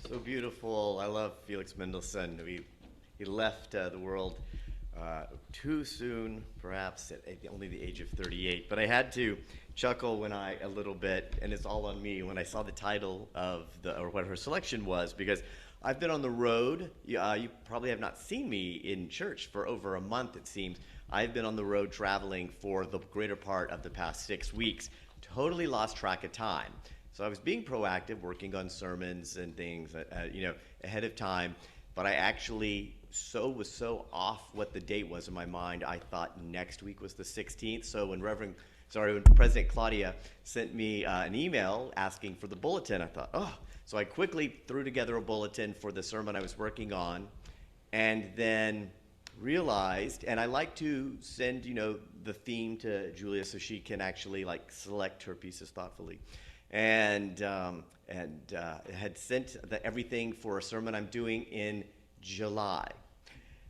So beautiful. I love Felix Mendelssohn. He left the world too soon, perhaps at only the age of 38. But I had to chuckle a little bit, and it's all on me, when I saw the title or what her selection was, because I've been on the road. You probably have not seen me in church for over a month, it seems. I've been on the road traveling for the greater part of the past 6 weeks. Totally lost track of time. So I was being proactive, working on sermons and things, ahead of time. But I actually was so off what the date was in my mind. I thought next week was the 16th. So when President Claudia sent me an email asking for the bulletin, I thought, oh. So I quickly threw together a bulletin for the sermon I was working on, and then realized, and I like to send, the theme to Julia so she can actually select her pieces thoughtfully. And had sent everything for a sermon I'm doing in July.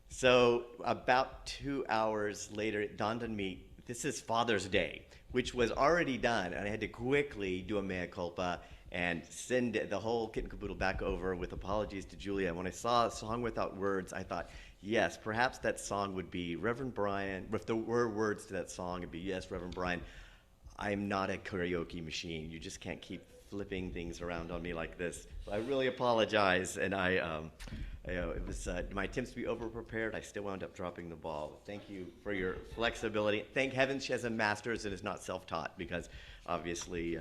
So about 2 hours later, it dawned on me, this is Father's Day, which was already done, and I had to quickly do a mea culpa and send the whole kit and caboodle back over with apologies to Julia. When I saw a song without words, I thought, yes, perhaps that song would be Reverend Brian. If there were words to that song, it'd be, yes, Reverend Brian, I'm not a karaoke machine. You just can't keep flipping things around on me like this. So I really apologize, and it was my attempts to be over-prepared. I still wound up dropping the ball. Thank you for your flexibility. Thank heaven she has a master's and is not self-taught, because obviously,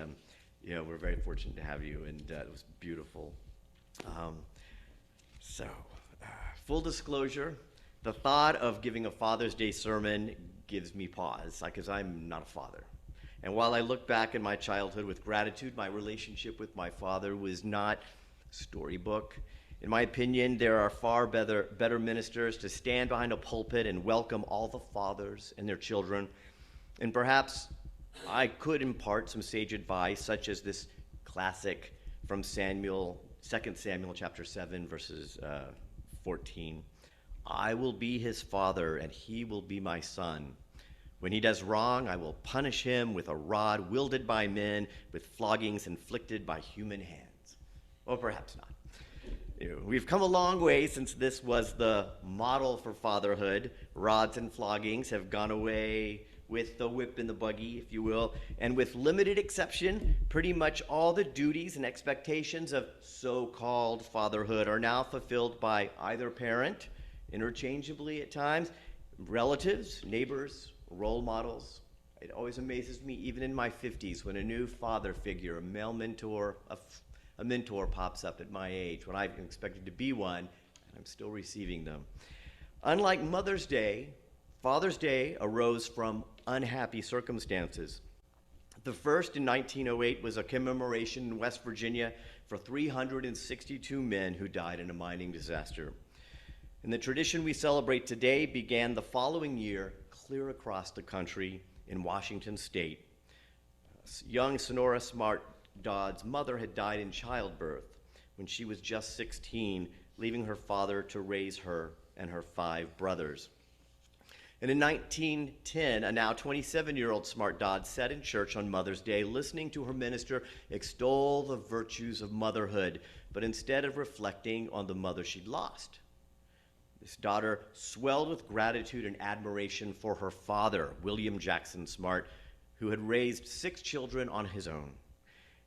we're very fortunate to have you, and it was beautiful. Full disclosure, the thought of giving a Father's Day sermon gives me pause, because I'm not a father. And while I look back in my childhood with gratitude, my relationship with my father was not storybook. In my opinion, there are far better ministers to stand behind a pulpit and welcome all the fathers and their children. And perhaps I could impart some sage advice, such as this classic from 2 Samuel chapter 7, verses 14. I will be his father, and he will be my son. When he does wrong, I will punish him with a rod wielded by men, with floggings inflicted by human hands. Or perhaps not. We've come a long way since this was the model for fatherhood. Rods and floggings have gone away with the whip and the buggy, if you will. And with limited exception, pretty much all the duties and expectations of so-called fatherhood are now fulfilled by either parent, interchangeably at times, relatives, neighbors, role models. It always amazes me, even in my 50s, when a new father figure, a male mentor, a mentor pops up at my age, when I've expected to be one, and I'm still receiving them. Unlike Mother's Day, Father's Day arose from unhappy circumstances. The first in 1908 was a commemoration in West Virginia for 362 men who died in a mining disaster. And the tradition we celebrate today began the following year, clear across the country in Washington State. Young Sonora Smart Dodd's mother had died in childbirth when she was just 16, leaving her father to raise her and her 5 brothers. And in 1910, a now 27-year-old Smart Dodd sat in church on Mother's Day, listening to her minister extol the virtues of motherhood, but instead of reflecting on the mother she'd lost. This daughter swelled with gratitude and admiration for her father, William Jackson Smart, who had raised 6 children on his own.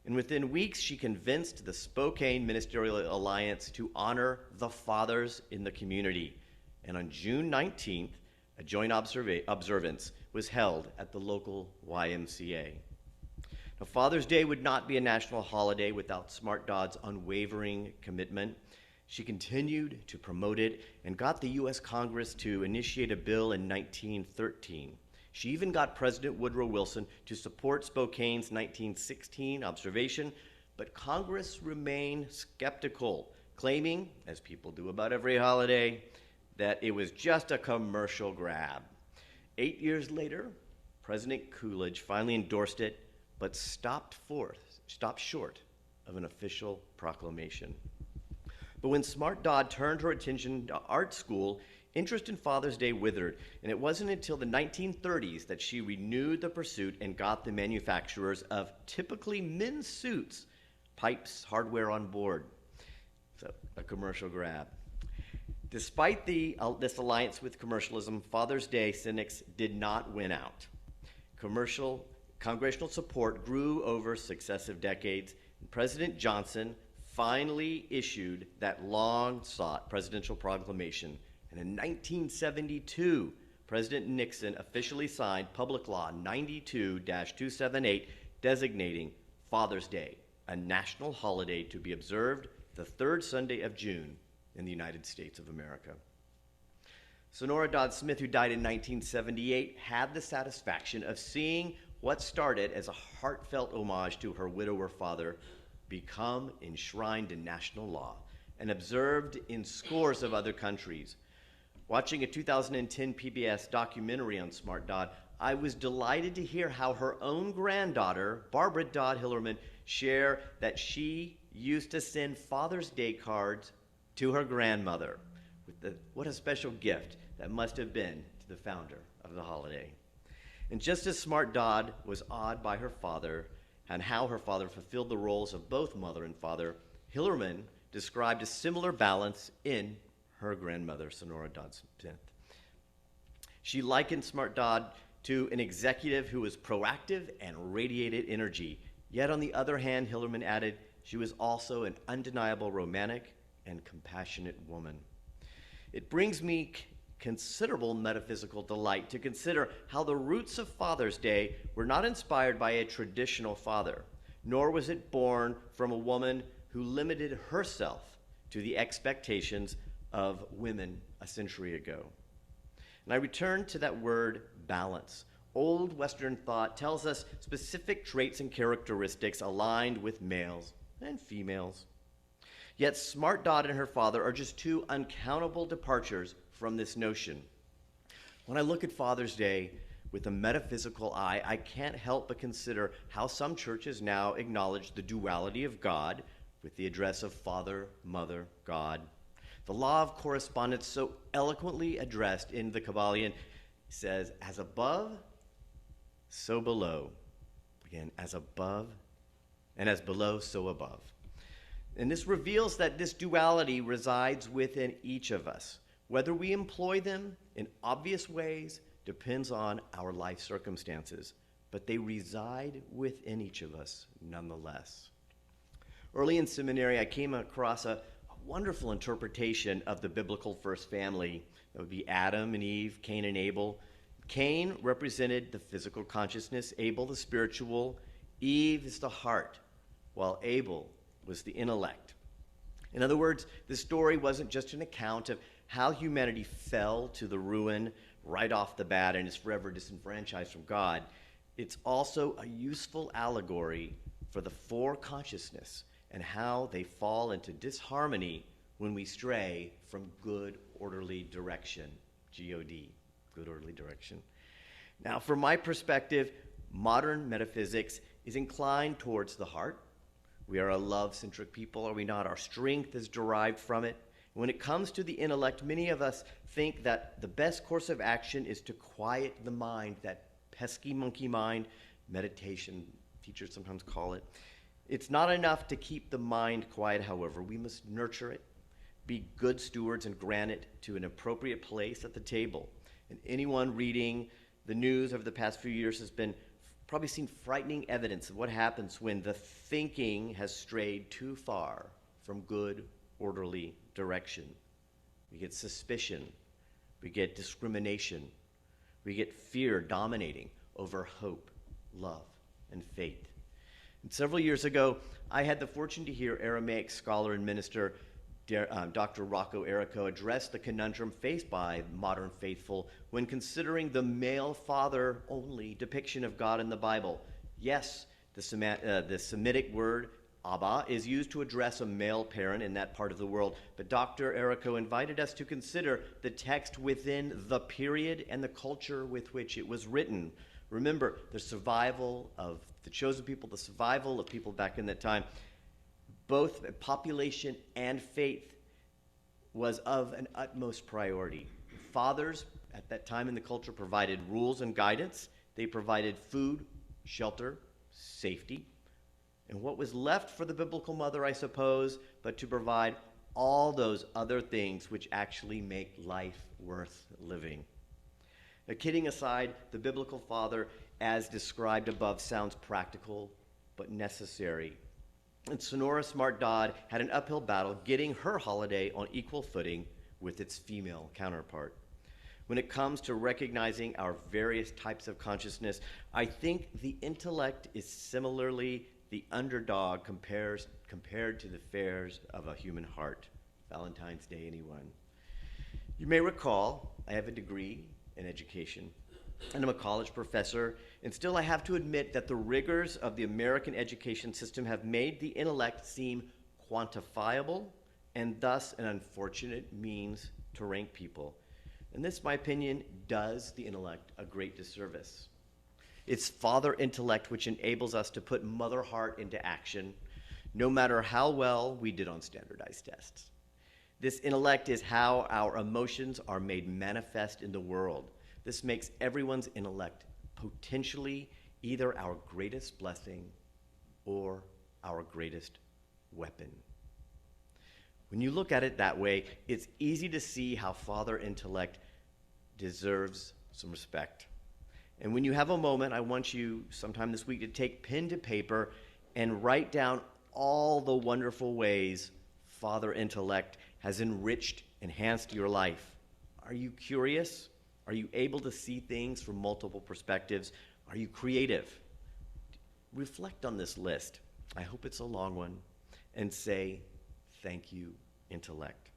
And within weeks, she convinced the Spokane Ministerial Alliance to honor the fathers in the community. And on June 19th, a joint observance was held at the local YMCA. Now, Father's Day would not be a national holiday without Smart Dodd's unwavering commitment. She continued to promote it and got the U.S. Congress to initiate a bill in 1913. She even got President Woodrow Wilson to support Spokane's 1916 observation, but Congress remained skeptical, claiming, as people do about every holiday, that it was just a commercial grab. 8 years later, President Coolidge finally endorsed it, but stopped short of an official proclamation. But when Smart Dodd turned her attention to art school, interest in Father's Day withered, and it wasn't until the 1930s that she renewed the pursuit and got the manufacturers of typically men's suits, Pipes Hardware on board. So, a commercial grab. Despite this alliance with commercialism, Father's Day cynics did not win out. Congressional support grew over successive decades, and President Johnson finally issued that long-sought presidential proclamation. And in 1972, President Nixon officially signed Public Law 92-278, designating Father's Day a national holiday to be observed the third Sunday of June in the United States of America. Sonora Dodd Smith, who died in 1978, had the satisfaction of seeing what started as a heartfelt homage to her widower father become enshrined in national law and observed in scores of other countries. Watching a 2010 PBS documentary on Smart Dodd, I was delighted to hear how her own granddaughter, Barbara Dodd Hillerman, shared that she used to send Father's Day cards to her grandmother. What a special gift that must have been to the founder of the holiday. And just as Smart Dodd was awed by her father and how her father fulfilled the roles of both mother and father, Hillerman described a similar balance in her grandmother, Sonora Dodd Smith. She likened Smart Dodd to an executive who was proactive and radiated energy. Yet on the other hand, Hillerman added, she was also an undeniable romantic and compassionate woman. It brings me considerable metaphysical delight to consider how the roots of Father's Day were not inspired by a traditional father, nor was it born from a woman who limited herself to the expectations of women a century ago. And I return to that word balance. Old Western thought tells us specific traits and characteristics aligned with males and females. Yet Smart Dodd and her father are just two uncountable departures from this notion. When I look at Father's Day with a metaphysical eye, I can't help but consider how some churches now acknowledge the duality of God with the address of Father, Mother, God. The law of correspondence, so eloquently addressed in the Kybalion, says, as above, so below. Again, as above, and as below, so above. And this reveals that this duality resides within each of us. Whether we employ them in obvious ways depends on our life circumstances, but they reside within each of us nonetheless. Early in seminary, I came across a wonderful interpretation of the biblical first family. That would be Adam and Eve, Cain and Abel. Cain represented the physical consciousness, Abel the spiritual, Eve is the heart, while Abel was the intellect. In other words, this story wasn't just an account of how humanity fell to the ruin right off the bat and is forever disenfranchised from God. It's also a useful allegory for the four consciousness and how they fall into disharmony when we stray from good, orderly direction. G-O-D, good, orderly direction. Now, from my perspective, modern metaphysics is inclined towards the heart. We are a love-centric people, are we not? Our strength is derived from it. When it comes to the intellect, many of us think that the best course of action is to quiet the mind, that pesky monkey mind, meditation, teachers sometimes call it. It's not enough to keep the mind quiet, however. We must nurture it, be good stewards, and grant it to an appropriate place at the table. And anyone reading the news over the past few years has probably seen frightening evidence of what happens when the thinking has strayed too far from good, orderly direction. We get suspicion, we get discrimination, we get fear dominating over hope, love, and faith. And several years ago, I had the fortune to hear Aramaic scholar and minister Dr. Rocco Errico address the conundrum faced by modern faithful when considering the male father-only depiction of God in the Bible. Yes, the Semitic word Abba is used to address a male parent in that part of the world, but Dr. Errico invited us to consider the text within the period and the culture with which it was written. Remember, the survival of the chosen people, the survival of people back in that time, both population and faith was of an utmost priority. Fathers at that time in the culture provided rules and guidance. They provided food, shelter, safety. And what was left for the biblical mother, I suppose, but to provide all those other things which actually make life worth living. Now, kidding aside, the biblical father, as described above, sounds practical but necessary. And Sonora Smart Dodd had an uphill battle getting her holiday on equal footing with its female counterpart. When it comes to recognizing our various types of consciousness, I think the intellect is similarly the underdog compared to the fares of a human heart. Valentine's Day, anyone? You may recall I have a degree in education, and I'm a college professor, and still I have to admit that the rigors of the American education system have made the intellect seem quantifiable and thus an unfortunate means to rank people. And this, in my opinion, does the intellect a great disservice. It's father intellect which enables us to put mother heart into action, no matter how well we did on standardized tests. This intellect is how our emotions are made manifest in the world. This makes everyone's intellect potentially either our greatest blessing or our greatest weapon. When you look at it that way, it's easy to see how father intellect deserves some respect. And when you have a moment, I want you sometime this week to take pen to paper and write down all the wonderful ways father intellect has enhanced your life. Are you curious? Are you able to see things from multiple perspectives? Are you creative? Reflect on this list. I hope it's a long one. And say, thank you, intellect.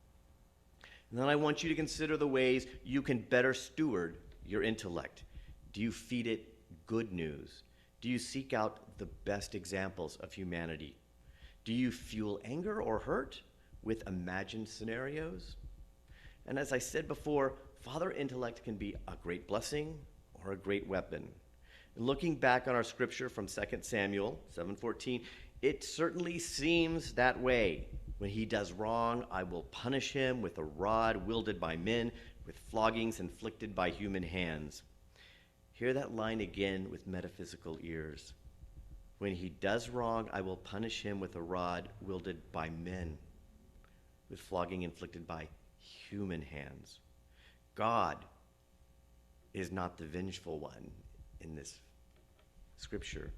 And then I want you to consider the ways you can better steward your intellect. Do you feed it good news? Do you seek out the best examples of humanity? Do you fuel anger or hurt with imagined scenarios? And as I said before, father intellect can be a great blessing or a great weapon. And looking back on our scripture from 2 Samuel 7:14, it certainly seems that way. When he does wrong, I will punish him with a rod wielded by men, with floggings inflicted by human hands. Hear that line again with metaphysical ears. When he does wrong, I will punish him with a rod wielded by men, with flogging inflicted by human hands. God is not the vengeful one in this scripture.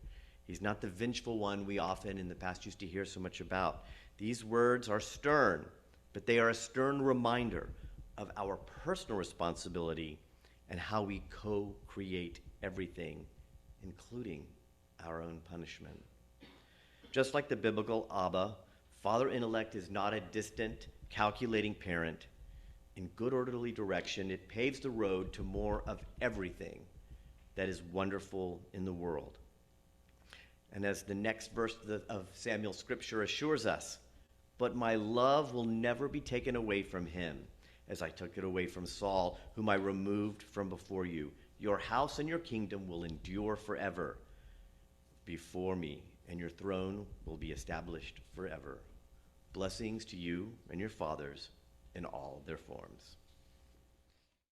He's not the vengeful one we often in the past used to hear so much about. These words are stern, but they are a stern reminder of our personal responsibility and how we co-create everything, including our own punishment. Just like the biblical Abba, father intellect is not a distant, calculating parent. In good orderly direction, it paves the road to more of everything that is wonderful in the world. And as the next verse of Samuel's scripture assures us, but my love will never be taken away from him, as I took it away from Saul, whom I removed from before you. Your house and your kingdom will endure forever before me, and your throne will be established forever. Blessings to you and your fathers in all their forms.